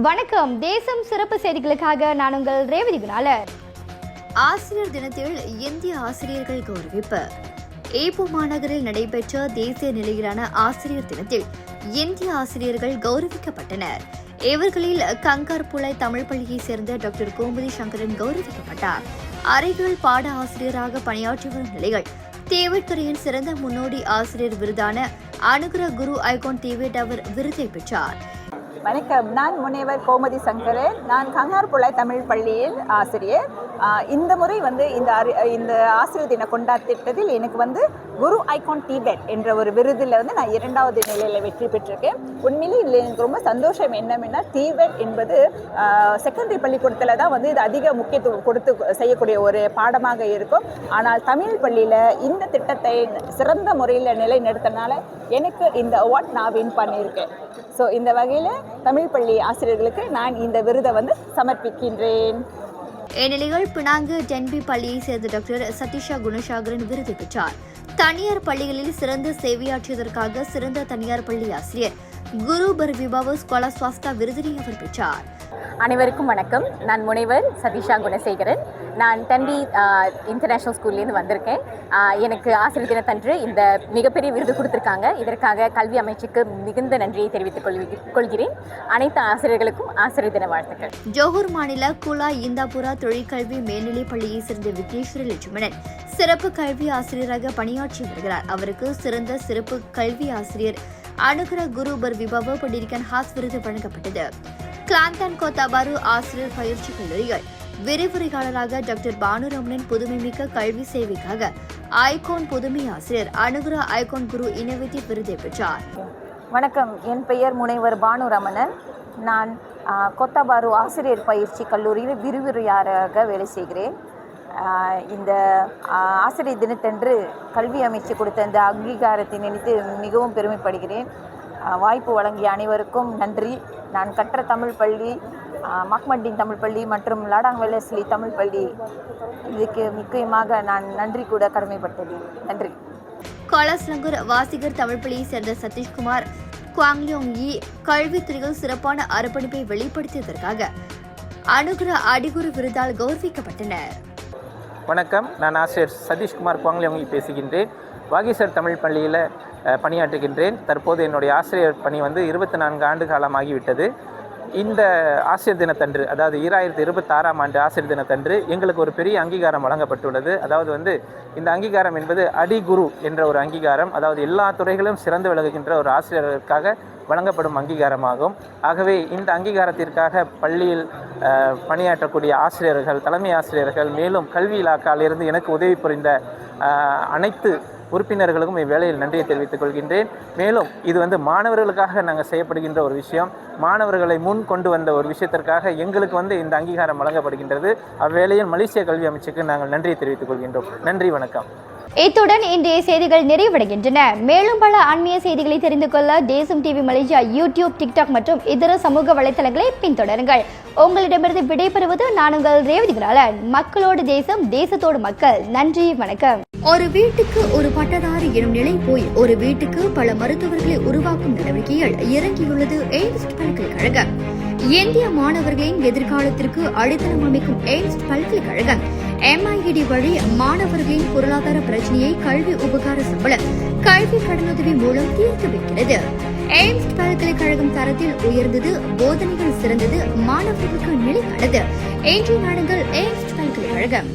வணக்கம். தேசம் சிறப்பு செய்திகளுக்காக நான் உங்கள் ரேவதி குணாலர். ஆசிரியர் தினத்தில் இந்திய ஆசிரியர்கள் கௌரவிப்பு. ஈப்போ மாநகரில் நடைபெற்ற தேசிய நிலையிலான ஆசிரியர் தினத்தில் இந்திய ஆசிரியர்கள் கௌரவிக்கப்பட்டனர். இவர்களில் கங்கார்புழை தமிழ் பள்ளியைச் சேர்ந்த டாக்டர் கோமதி சங்கரன் கௌரவிக்கப்பட்டார். அறிவியல் பாட ஆசிரியராக பணியாற்றி வரும் நிலையில் தீவெட்துறையின் சிறந்த முன்னோடி ஆசிரியர் விருதான அனுகிரக குரு ஐகான் தீவெட் அவர் விருதை பெற்றார். வணக்கம், நான் முனைவர் கோமதி சங்கரன். நான் கங்கார்புழை தமிழ் பள்ளியில் ஆசிரியர். இந்த முறை இந்த ஆசிரியர் தின கொண்டாட்டத்தில் எனக்கு குரு ஐகான் தீவெட் என்ற ஒரு விருதில் நான் 2வது நிலையில் வெற்றி பெற்றிருக்கேன். உண்மையிலே இதில் எனக்கு ரொம்ப சந்தோஷம் என்னன்னா, தீவெட் என்பது செகண்டரி பள்ளிக்கூடத்தில் தான் இது அதிக முக்கியத்துவம் கொடுத்து செய்யக்கூடிய ஒரு பாடமாக இருக்கும். ஆனால் தமிழ் பள்ளியில் இந்த திட்டத்தை சிறந்த முறையில் நிலைநிறுத்தினால எனக்கு இந்த அவார்ட் நான் வின் பண்ணியிருக்கேன். ஸோ இந்த வகையில் தமிழ் பள்ளி ஆசிரியர்களுக்கு நான் இந்த விருதை சமர்ப்பிக்கின்றேன். இந்நிலையில் பினாங்கு டென்பி பள்ளியை சேர்ந்த டாக்டர் சதீஷா குணசாகரன் விருது பெற்றார். தனியார் பள்ளிகளில் சிறந்த சேவையாற்றியதற்காக சிறந்த தனியார் பள்ளி ஆசிரியர் குரு பர் விபவ ஸ்கோலா ஸ்வாஸ்தா விருதினை அவர் பெற்றார். அனைவருக்கும் வணக்கம். நான் முனைவர் சதீஷா குணசேகரன். நான் டென்பி இன்டர்நேஷ்னல் ஸ்கூல்லேருந்து வந்திருக்கேன். எனக்கு ஆசிரியர் தினத்தன்று இந்த மிகப்பெரிய விருது கொடுத்துருக்காங்க. இதற்காக கல்வி அமைச்சுக்கு மிகுந்த நன்றியை தெரிவித்துக் கொள்கிறேன். அனைத்து ஆசிரியர்களுக்கும் ஆசிரியர் தின வாழ்த்துக்கள். ஜோஹர் மாநில குலா இந்தாபுரா தொழிற்கல்வி மேல்நிலைப் பள்ளியை சேர்ந்த விக்னேஸ்வர லட்சுமணன் சிறப்பு கல்வி ஆசிரியராக பணியாற்றி வருகிறார். அவருக்கு சிறந்த சிறப்பு கல்வி ஆசிரியர் அனுகிரக குரு பர் விபவ பண்டிரிகன் ஹாஸ் விருது வழங்கப்பட்டது. கிளாந்தான் கோத்தாபாரு ஆசிரியர் பயிற்சி கல்லூரிகள் விரிவுரையாளராக டாக்டர் பானுரமணன் புதுமைமிக்க கல்வி சேவைக்காக ஐகான் புதுமை ஆசிரியர் அனுகிரக ஐகான் குரு இனோவேட்டிவ் விருதை பெற்றார். வணக்கம், என் பெயர் முனைவர் பானுரமணன். நான் கொத்தாபாரு ஆசிரியர் பயிற்சி கல்லூரியில் விரிவுரையாளராக வேலை செய்கிறேன். இந்த ஆசிரியர் தினத்தன்று கல்வி அமைச்சு கொடுத்த இந்த அங்கீகாரத்தை நினைத்து மிகவும் பெருமைப்படுகிறேன். வாய்ப்பு வழங்கிய அனைவருக்கும் நன்றி. நான் கற்ற தமிழ் பள்ளி மஹ்மட்டின் தமிழ் பள்ளி மற்றும் லாடாங் வெல்லஸ்லி தமிழ் பள்ளி, இதுக்கு முக்கியமாக நான் நன்றி கூட கடமைப்பட்டேன். நன்றி. கோலாஸ்லங்கூர் வாசிகர் தமிழ் பள்ளியை சேர்ந்த சதீஷ்குமார் குவாங்லியோங் யி கல்வித்துறையில் சிறப்பான அர்ப்பணிப்பை வெளிப்படுத்தியதற்காக அனுகிரக அடிகுரு விருதால் கௌரவிக்கப்பட்டனர். வணக்கம், நான் ஆசிரியர் சதீஷ்குமார் குவாங்லியோங் பேசுகின்றேன். வாகீசர் தமிழ் பள்ளியில் பணியாற்றுகின்றேன். தற்போது என்னுடைய ஆசிரியர் பணி 24 ஆண்டு காலமாகிவிட்டது. இந்த ஆசிரியர் தினத்தன்று, அதாவது 2026ஆம் ஆண்டு ஆசிரியர் தினத்தன்று எங்களுக்கு ஒரு பெரிய அங்கீகாரம் வழங்கப்பட்டுள்ளது. அதாவது இந்த அங்கீகாரம் என்பது அடிகுரு என்ற ஒரு அங்கீகாரம், அதாவது எல்லா துறைகளும் சிறந்து விளங்குகின்ற ஒரு ஆசிரியர்களுக்காக வழங்கப்படும் அங்கீகாரமாகும். ஆகவே இந்த அங்கீகாரத்திற்காக பள்ளியில் பணியாற்றக்கூடிய ஆசிரியர்கள், தலைமை ஆசிரியர்கள், மேலும் கல்வி இலாக்காலிருந்து எனக்கு உதவி புரிந்த அனைத்து உறுப்பினர்களுக்கும் இவ்வேளையில் நன்றியை தெரிவித்துக் கொள்கின்றேன். மேலும் இது மாணவர்களுக்காக நாங்கள் செய்யப்படுகின்ற ஒரு விஷயம். மாணவர்களை முன் கொண்டு வந்த ஒரு விஷயத்திற்காக எங்களுக்கு இந்த அங்கீகாரம் வழங்கப்படுகின்றது. அவ்வேளையில் மலேசிய கல்வி அமைச்சுக்கு நாங்கள் நன்றியை தெரிவித்துக் கொள்கின்றோம். நன்றி, வணக்கம். இத்துடன் இன்றைய செய்திகள் நிறைவடைகின்றன. மேலும் பல ஆன்மீக செய்திகளை தெரிந்து கொள்ள தேசம் டிவி மலேசியா யூடியூப், டிக்டாக் மற்றும் இதர சமூக வலைத்தளங்களை பின்தொடருங்கள். உங்களிடமிருந்து விடைபெறுவது நான் உங்கள் ரேவதி குணாலன். மக்களோடு தேசம், தேசத்தோடு மக்கள். நன்றி, வணக்கம். ஒரு வீட்டுக்கு ஒரு பட்டதாரி எனும் நிலை போய் ஒரு வீட்டுக்கு பல மருத்துவர்களை உருவாக்கும் நடவடிக்கையில் இறங்கியுள்ளது எய்ம்ஸ் பல்கலைக்கழகம். இந்திய மாணவர்களின் எதிர்காலத்திற்கு அடித்தளம் அமைக்கும் எய்ம்ஸ் பல்கலைக்கழகம் MIED வழி மாணவர்களின் பொருளாதார பிரச்சனையை கல்வி உபகார சம்பளம், கல்வி கடனுதவி மூலம் தீர்த்து வைக்கிறது. எய்ம்ஸ் பல்கலைக்கழகம் தரத்தில் உயர்ந்தது, போதனைகள் சிறந்தது, மாணவர்களுக்கு நிலையானது. இன்றைய நாடுகள் எய்ம்ஸ் பல்கலைக்கழகம்.